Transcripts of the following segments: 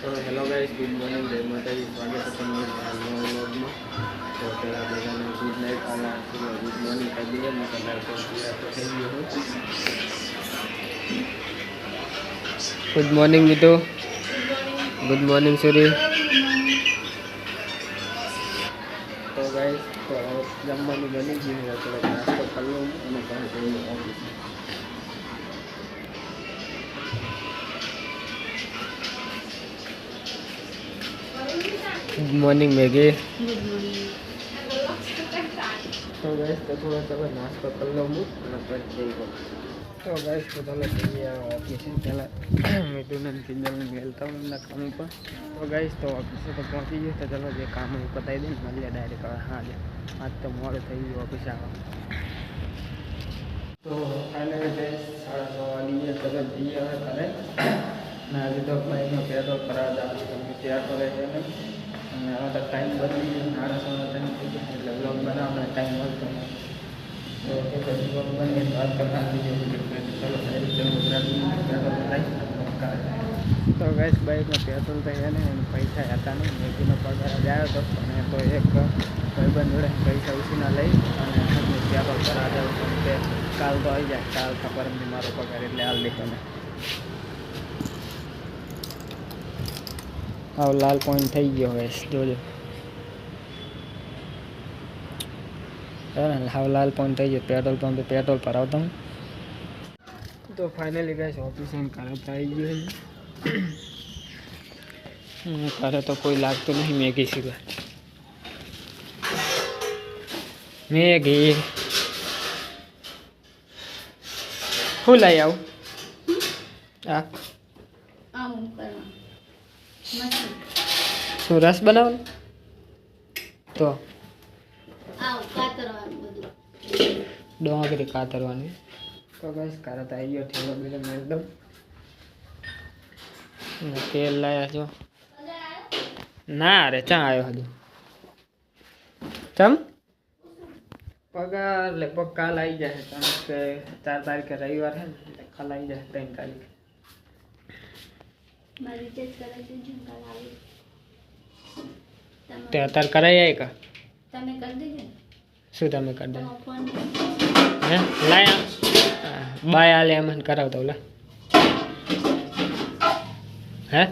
તો hello guys, good morning, જય માતાજી. સ્વાગત છે તમારું નવા વ્લોગમાં. તો પહેલાં બધાને ગુડ નાઇટ અને ગુડ મોર્નિંગ કહી દઈએ. મેં કલર તો થઈ ગયો હું. ગુડ મોર્નિંગ મિત્રો. Good morning Suri. તો ગાઈસ, તો જમવાનું બની ગયું હોય થોડોક નાસ્તો કરી લઉં અને પછી ઓફિસ. Good morning Maggi. तो गैस तो थोड़ा सा नाश्ता कर लो हूँ तो गैस तो चलो ऑफिस पहला मीठू ने किंजल ने मिलता हूँ एमना काम पर. तो गैस तो ऑफिस तो पहुँची गए. तो चलो जो काम है बताई दें मलिया डायरेक्ट. हाँ आज तो मोड़े थी गई ऑफिस आवा. तो फाइनली गैस 6:30 वागी चलो जइए हमें करे ना. अभी तो भाई में पेट्रोल करा जा तैयार करे तो टाइम बदली गया. 8:30 એટલે બ્લોગ બનાવવાનો ટાઈમ મળતો નથી. તો કે પછી બ્લોગ બની વાત કરતા ચલો તો ગેસ બાઇકમાં પેટ્રોલ તો એને પૈસા હતા નહીં. મેગીનો પગાર જ આવ્યો હતો અને તો એક ભાઈબંધ જોડે પૈસા ઉછીના લઈ અને પેટ્રોલ કરા જાઉં છું કે કાલ તો આવી જાય. કાલ ખબર નહીં મારો પગાર એટલે હાલ દીધો ને હાવ લાલ પોઈન્ટ થઈ ગયો હવે જોજો. હાવ લાલ પોઈન્ટ થઈ ગયો. પેટ્રોલ પંપે પેટ્રોલ ભરાવતા હું. તો ફાઇનલી ગેસ ઓફિસ ઘરે તો આવી ગયું. ઘરે તો કોઈ લાગતું નહીં મેગી સિવાય. મેગી શું લઈ આવું? હા શું રસ બનાવવાનું? તો ડોંગરી કાતરવાની. તો બસ કારત આવી ગયો. ઠેલો બેલો એકદમ તેલ લાયા છો ના રે ચા આવ્યો હજુ ચમ પગાર લગભગ કાલ આવી જાય. કારણ કે 4 તારીખે રવિવાર છે ને કાલ આવી જાય. 3 તારીખે તે અત્યારે કરાઈ જાય કા તમે કરી દેજો. શું તમે કરી દે? હે લાયા બાય આલે એમ કરાવતો લે હે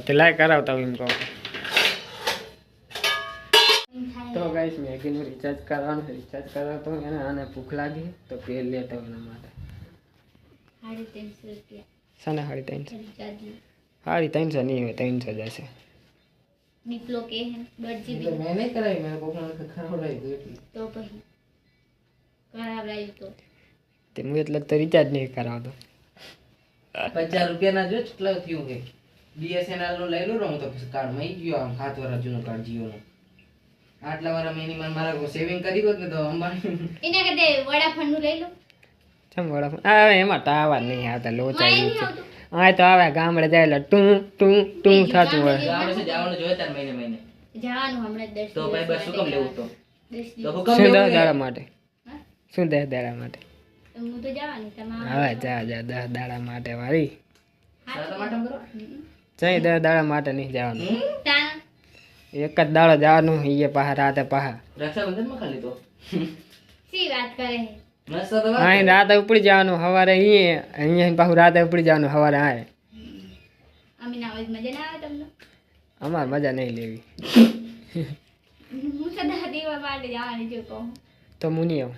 તે લાય કરાવતા એમ કહો. તો ગાઈસ મેગીનું રિચાર્જ કરવાનું. રિચાર્જ કરાવતો એને આને ભૂખ લાગી તો પેલ લેતા એના માટે 350 રૂપિયા. સાને 350 નહીં હોય 300 જશે. निकलो के हैं 1 GB मैं नहीं कराई. मेरे को खराब रही तो પછી खराब रही तो તે હું એટલે તો રિચાર્જ નહીં કરાવતો. 50 રૂપિયા ના જો કેટલા થયું કે BSNL નું લઈ લો હું તો કાર્ડ માં ગયો. આમ 7 વર્ષ જૂનું કાર્ડ જીઓ નું. આટલા વાર મિનિમમ મારા સેવિંગ કરી હોત ને તો અંબાણી એને કદે વડાફોન નું લઈ લો. ચમ વડાફોન આવે એમાં ટાવર નહીં આવતા લોચા આ તો આવે ગામડે જાય એટલે ટું ટું ટું થતું હોય. ગામડે છે જવાનું જોઈએ તાર મહિને જવાનું હમણાં 10 તો ભાઈ બસ શું કામ લેવું તો શું 10 દાડા માટે? શું 10 દાડા માટે? હું તો જવાની તમારે હવે જા 10 દાડા માટે વાળી સારા માટે કરો. જઈ 10 દાડા માટે નહીં જવાનું. તા એક જ દાડો જવાનું. એ પાહા રાતે પાહા રક્ષાબંધન માં ખાલી તો સી વાત કરે મસ્ત તો અહીં રાતે ઉપડી જવાનું. સવારે અહીંયા પાછું રાતે ઉપડી જવાનું. સવારે આય અમે ના હોય મજા ના આવે તમને? અમારે મજા નહીં લેવી. હું સદા દેવા માટે જવાની છું કહું તો હું નહીં આવું.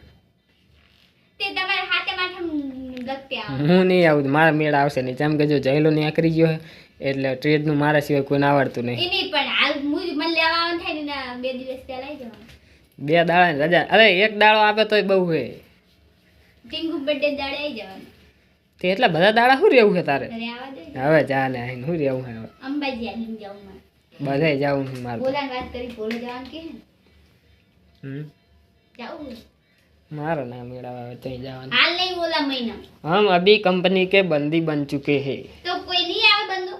તે તમારે હાથે માથે લગતે આવે. હું નહીં આવું. મારા મેળ આવશે નહીં. જેમ કે જો જયલો ને આકરી ગયો એટલે ટ્રેડનું મારા સિવાય કોઈને આવડતું નહીં. એની પણ હાલ મુજ મને લેવા આવવાનું થાય ને 2 દિવસ પહેલા આવી જવાનું. 2 દાડા રજા. અરે એક દાડો આપે તોય બહુ હે. ટીંગુ બર્થડે દાડે આવી જવાનું. તે એટલા બધા દાડા શું રહેવું છે તારે? અરે આવા દે હવે જા ને આઈને શું રહેવું છે હવે? અંબાજી આવીને જાઉં મારે. બધે જાવું છે મારે. બોલાને વાત કરી બોલે જવાનું કે જાઉં मारो ना मेरा चाहिए जवान हाल नहीं बोला महीना. हम अभी कंपनी के बंदी बन चुके हैं. तो कोई नहीं आवे बंदो.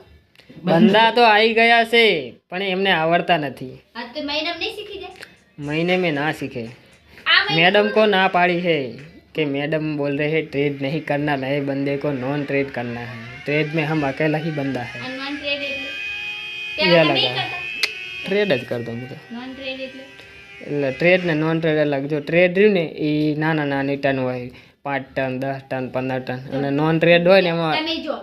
बंदा तो आई गया से पण एमने आवड़ता नहीं. हाँ तो महीना में नहीं सीखी जाए. महीने में ना सीखे. आ महीने मैडम को ना पाड़ी है कि मैडम बोल रहे हैं ट्रेड नहीं करना, नए बंदे को नॉन ट्रेड करना है, ट्रेड में हम अकेला ही बंदा है। નોન ટ્રેડ એટલે ये પેલા लगा નહીં કરતા ट्रेड જ कर दो मुझे નોન ટ્રેડ એટલે એટલે ટ્રેડ ને નોન ટ્રેડ અલગ. જો ટ્રેડ રહ્યું ને એ નાના નાની ટન હોય, 5 ટન 10 ટન 15 ટન, અને નોન ટ્રેડ હોય ને એમાં તમે જો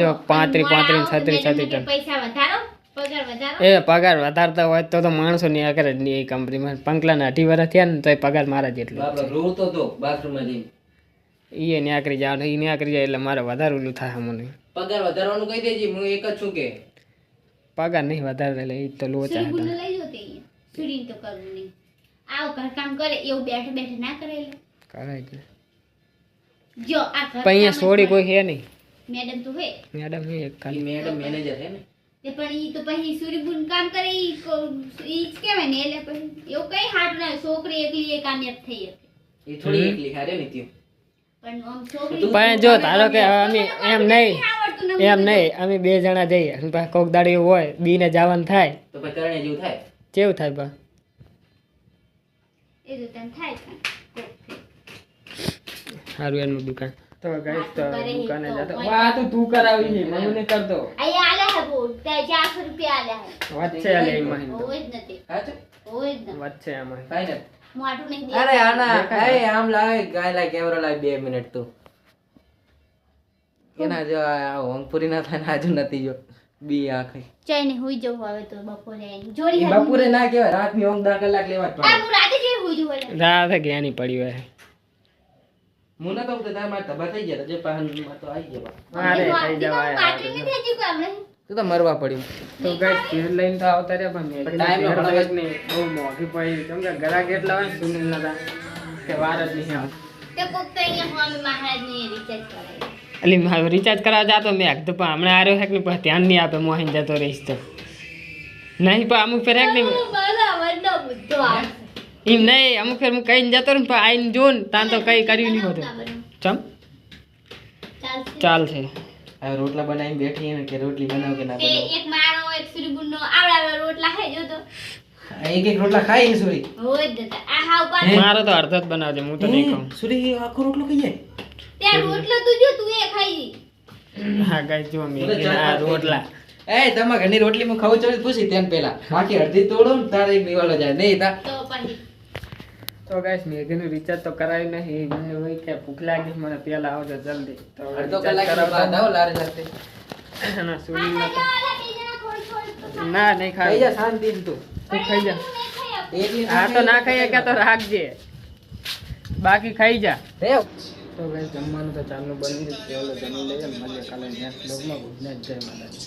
જો 35 35 36 37 ટન પૈસા વધારો પગાર વધારો એ પગાર વધારતા હોય તો માણસો ની આ કરે એ કંપનીમાં. પંકલાના 18 વર્ષ થયા ને તો પગાર મારા જેટલો બાપા રોતો તો બાથરૂમમાં જઈને એ ન્યાકરી જાય એ ન્યાકરી જાય એટલે મારે વધારે ઓલું થાય મને. પગાર વધારવાનું કહી દેજે, હું એક જ છું કે પગાર નહીં વધારે એટલે એ તો લોચા સુરી હતા. લઈ જો તે સુરી તો કરવું નહીં. આવ ઘર કામ કરે એવું બેઠે બેઠે ના કરે એટલે કરે જ ને. જો આ ઘર પણ અહીંયા છોડી કોઈ હે નહીં. મેડમ તો હે મેડમ હે એક ખાલી. મેડમ મેનેજર હે ને તે પણ ઈ તો પછી સૂર્યબુન કામ કરે ઈ ઈ જ કહેવાય ને એટલે પછી એવું કઈ હાટ ના છોકરી એકલી એ કામયાબ થઈ શકે એ થોડી એકલી હારે ને ત્યો પણ આમ છોકરી પણ જો ધારો કે અમે એમ નહીં આવડતું ન એમ નહીં અમે 2 જણા જઈએ અને પાછું કોક દાડી એવું હોય બીને જવાનું થાય તો પછી કરણે જેવું થાય. કેવું થાય બા? એ તો તને થાય છે સારું એનું દુકાન તો ગાઈસ તો હા, તું કરે દુકાને તો જતો. હોય. વાહ તું તું કરાવી છે મને નહીં કરતો. અહીંયા આલે હે બોલ તે 400 રૂપિયા આલે હે વચ્ચે આલે એમાં હિંદો. હોય જ નથી સાચું હોય જ ન વચ્ચે આમાં ફાઇનલ. મોટું નહીં અરે આના એ આમ લાવે ગાય લાય કેમેરો લાય 2 મિનિટ તું એના જો આ ઊંઘ પૂરી ના થાય ને આજુ નથી જો બી આંખે ચાઈ ને હુઈ જવું હવે તો બપોરે આવીને. જોડી એ હાથ બપોરે ના કહેવાય, રાતની ઊંઘ 10 કલાક લેવા જ આ પડે. હું રાતે જેવી હુઈ જવું એટલે રાતે જ્ઞાની પડી હોય. હું નતો તો તાર માર તબા થઈ ગયા જે પાહન માં તો આવી ગયા. મારે થઈ જવાય. પાટરી નથી હજી કોઈ હમણાં. તું તો મરવા પડ્યું. તો ગાઈસ ભેળ લઈને તો આવતા રહ્યા પણ મેં ટાઈમ નો ભેળ ઘણો લઈને નહીં. બહુ મોંઘી પડી કેમ કે ગ્રાહક એટલા હોય ને સુનિલ ના કે વાર જ નહીં આવતી. તે કોક તો અહીંયા સ્વામી મહારાજને રિચાર્જ કરાય. એટલે મારું રિચાર્જ કરાવવા જાતો મેં કીધું પણ હમણાં આવ્યો છે કે નહીં, પણ ધ્યાન નહીં આપે મોહીન જતો રહીશ તો નહીં. પણ અમુક ફેર નહીં બરાબરનો મુદ્દો આવશે. એમ નહીં અમુક ફેર હું કહીને જતો રહું પણ આવીને જોઉં ને ત્યાં તો કંઈ કર્યું નહીં હોતું. ચમ ચાલશે. ચાલશે. હવે રોટલા બનાવીને બેઠી એને કે રોટલી બનાવ કે ના તે બનાવ. એક મારો એક સુરીબુનનો આવડા રોટલા ખાઈ જો તો એક એક રોટલા ખાઈ ને સુરી. હોય જ નતા. આ હાવ પાછો મારો તો અડધો જ બનાવજે હું તો નહીં ખાઉં. સુરી આખો રોટલો ખાઈ જાય. ત્યાં રોટલો તું જો તું એ ખાઈ જી. હા ગાઈસ જો મેં આ રોટલા એ તમારા ઘરની રોટલી હું ખાવું ચોરી પૂછી તેન પહેલા બાકી અડધી તોડો ને તારે એક નિવાલો જાય નહીં તા તો પછી તો ગાઈસ મેઘીનું રિચાર્જ તો કરાવ્યું નહીં. મને હોય કે ભૂખ લાગી મને પહેલા આવજો જલ્દી તો અડધો recharge કલાક બાદ આવો લારે જાતે ના આ સુનિલ ના ખાઈ જા બે જણા થોડી થોડી તો ખાઈ. ના નહીં ખાઈ ખાઈ જા શાંતિ તું તું ખાઈ જા. નહીં ખાઈ આપું. એકલી હા તો ના ખાઈએ કે તો રાખજે બાકી ખાઈ જા. રેવ તો ગાઈસ જમવાનું તો ચાલુ બની જ છે. ઓલો જમી લઈએ મળીએ કાલે નેક્સ્ટ બ્લોગમાં. ગુડ નાઇટ, જય માતાજી.